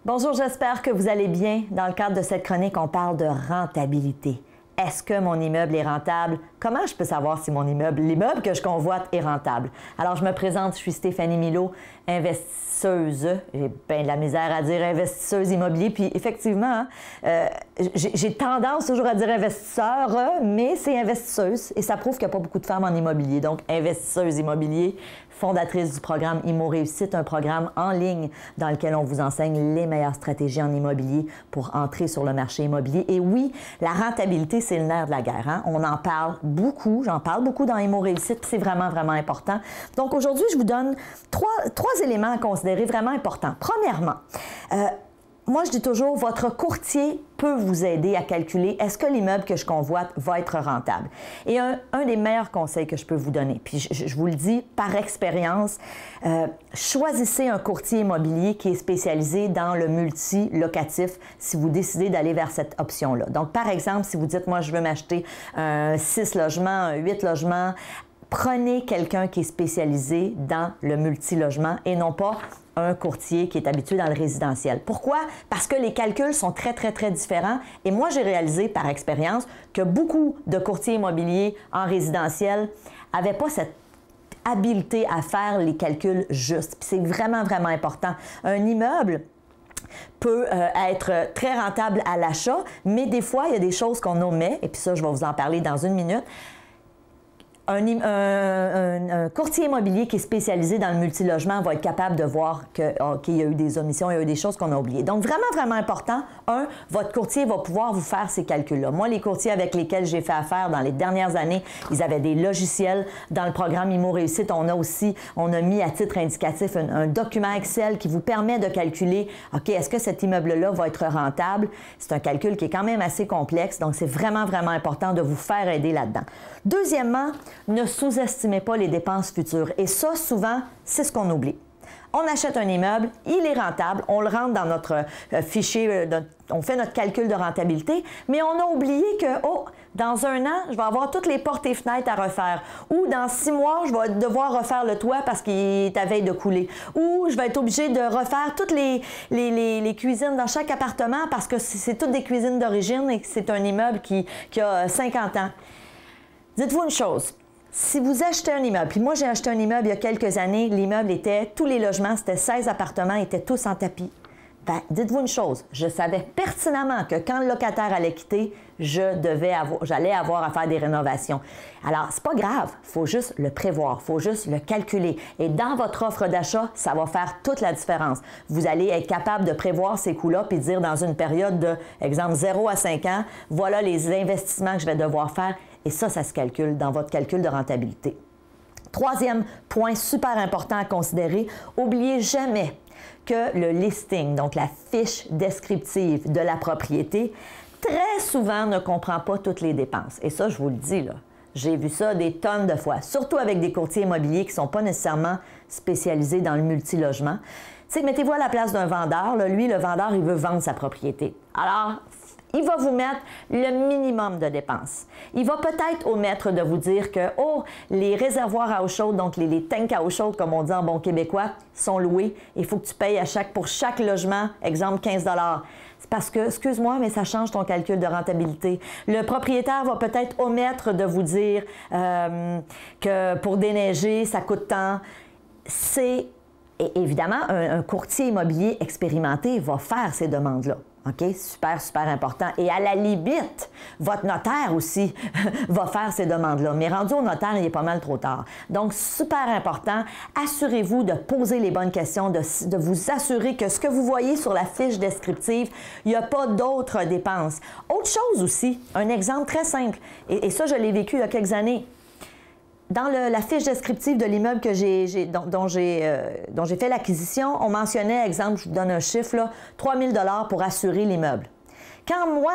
Bonjour, j'espère que vous allez bien. Dans le cadre de cette chronique, on parle de rentabilité. Est-ce que mon immeuble est rentable? Comment je peux savoir si l'immeuble que je convoite est rentable? Alors, je me présente, je suis Stéphanie Milot, investisseuse. J'ai bien de la misère à dire investisseuse immobilier. Puis effectivement, j'ai tendance toujours à dire investisseur, mais c'est investisseuse. Et ça prouve qu'il n'y a pas beaucoup de femmes en immobilier. Donc, investisseuse immobilier, fondatrice du programme Immo Réussite, un programme en ligne dans lequel on vous enseigne les meilleures stratégies en immobilier pour entrer sur le marché immobilier. Et oui, la rentabilité, c'est le nerf de la guerre. Hein? On en parle beaucoup, j'en parle beaucoup dans Immo Réussite, puis c'est vraiment, vraiment important. Donc aujourd'hui, je vous donne trois éléments à considérer vraiment importants. Premièrement, moi, je dis toujours, votre courtier peut vous aider à calculer est-ce que l'immeuble que je convoite va être rentable. Et un des meilleurs conseils que je peux vous donner, puis je vous le dis par expérience, choisissez un courtier immobilier qui est spécialisé dans le multi-locatif si vous décidez d'aller vers cette option-là. Donc, par exemple, si vous dites, moi, je veux m'acheter un 6 logements, un 8 logements, prenez quelqu'un qui est spécialisé dans le multi-logement et non pas un courtier qui est habitué dans le résidentiel. Pourquoi? Parce que les calculs sont très, très, très différents. Et moi, j'ai réalisé par expérience que beaucoup de courtiers immobiliers en résidentiel n'avaient pas cette habileté à faire les calculs justes. Puis c'est vraiment, vraiment important. Un immeuble peut être très rentable à l'achat, mais des fois, il y a des choses qu'on omet, et puis ça, je vais vous en parler dans une minute. Un courtier immobilier qui est spécialisé dans le multilogement va être capable de voir qu'il y a eu des omissions, il y a eu des choses qu'on a oubliées. Donc, vraiment, vraiment important, votre courtier va pouvoir vous faire ces calculs-là. Moi, les courtiers avec lesquels j'ai fait affaire dans les dernières années, ils avaient des logiciels. Dans le programme Immo Réussite, on a mis à titre indicatif un document Excel qui vous permet de calculer, OK, est-ce que cet immeuble-là va être rentable? C'est un calcul qui est quand même assez complexe, donc c'est vraiment, vraiment important de vous faire aider là-dedans. Deuxièmement, ne sous-estimez pas les dépenses futures. Et ça, souvent, c'est ce qu'on oublie. On achète un immeuble, il est rentable, on le rentre dans notre fichier, on fait notre calcul de rentabilité, mais on a oublié que, dans un an, je vais avoir toutes les portes et fenêtres à refaire. Ou dans 6 mois, je vais devoir refaire le toit parce qu'il est à veille de couler. Ou je vais être obligée de refaire toutes les cuisines dans chaque appartement parce que c'est toutes des cuisines d'origine et que c'est un immeuble qui a 50 ans. Dites-vous une chose. Si vous achetez un immeuble, puis moi j'ai acheté un immeuble il y a quelques années, l'immeuble tous les logements, c'était 16 appartements, étaient tous en tapis. Ben, dites-vous une chose, je savais pertinemment que quand le locataire allait quitter, j'allais avoir à faire des rénovations. Alors, c'est pas grave, il faut juste le prévoir, il faut juste le calculer. Et dans votre offre d'achat, ça va faire toute la différence. Vous allez être capable de prévoir ces coûts-là puis dire dans une période de, exemple, 0 à 5 ans, voilà les investissements que je vais devoir faire. Et ça se calcule dans votre calcul de rentabilité. Troisième point super important à considérer, n'oubliez jamais que le listing, donc la fiche descriptive de la propriété, très souvent ne comprend pas toutes les dépenses. Et ça, je vous le dis, là, j'ai vu ça des tonnes de fois, surtout avec des courtiers immobiliers qui ne sont pas nécessairement spécialisés dans le multilogement. Tu sais, mettez-vous à la place d'un vendeur. Là, lui, le vendeur, il veut vendre sa propriété. Alors, il va vous mettre le minimum de dépenses. Il va peut-être omettre de vous dire que, les réservoirs à eau chaude, donc les tanks à eau chaude, comme on dit en bon québécois, sont loués. Il faut que tu payes pour chaque logement, exemple, 15 $. C'est parce que, excuse-moi, mais ça change ton calcul de rentabilité. Le propriétaire va peut-être omettre de vous dire que pour déneiger, ça coûte tant. Et évidemment, un courtier immobilier expérimenté va faire ces demandes-là. OK? Super, super important. Et à la limite, votre notaire aussi va faire ces demandes-là. Mais rendu au notaire, il est pas mal trop tard. Donc, super important, assurez-vous de poser les bonnes questions, de vous assurer que ce que vous voyez sur la fiche descriptive, il n'y a pas d'autres dépenses. Autre chose aussi, un exemple très simple, et ça, je l'ai vécu il y a quelques années. Dans la fiche descriptive de l'immeuble dont j'ai fait l'acquisition, on mentionnait, exemple, je vous donne un chiffre, là, 3 000 $ pour assurer l'immeuble. Quand moi,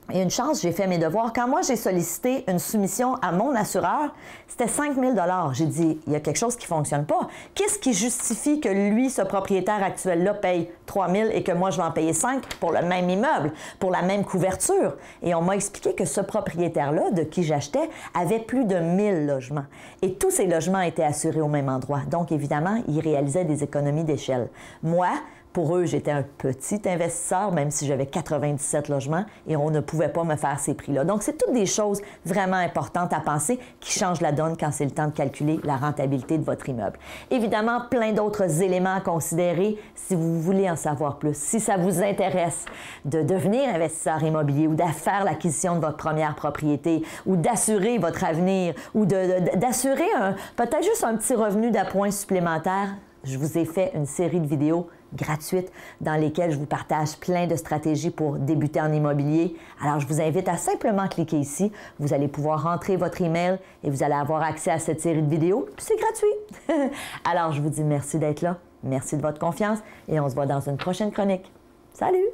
il y a une chance, j'ai fait mes devoirs. Quand moi, j'ai sollicité une soumission à mon assureur, c'était 5 000 $. J'ai dit, il y a quelque chose qui ne fonctionne pas. Qu'est-ce qui justifie que lui, ce propriétaire actuel-là, paye 3 000 et que moi, je vais en payer 5 pour le même immeuble, pour la même couverture? Et on m'a expliqué que ce propriétaire-là, de qui j'achetais, avait plus de 1000 logements. Et tous ces logements étaient assurés au même endroit. Donc, évidemment, il réalisait des économies d'échelle. Moi, Pour eux, j'étais un petit investisseur, même si j'avais 97 logements, et on ne pouvait pas me faire ces prix-là. Donc, c'est toutes des choses vraiment importantes à penser qui changent la donne quand c'est le temps de calculer la rentabilité de votre immeuble. Évidemment, plein d'autres éléments à considérer si vous voulez en savoir plus. Si ça vous intéresse de devenir investisseur immobilier ou de faire l'acquisition de votre première propriété ou d'assurer votre avenir ou d'assurer peut-être juste un petit revenu d'appoint supplémentaire, je vous ai fait une série de vidéos gratuites dans lesquelles je vous partage plein de stratégies pour débuter en immobilier. Alors, je vous invite à simplement cliquer ici. Vous allez pouvoir rentrer votre email et vous allez avoir accès à cette série de vidéos. Puis c'est gratuit. Alors, je vous dis merci d'être là. Merci de votre confiance et on se voit dans une prochaine chronique. Salut!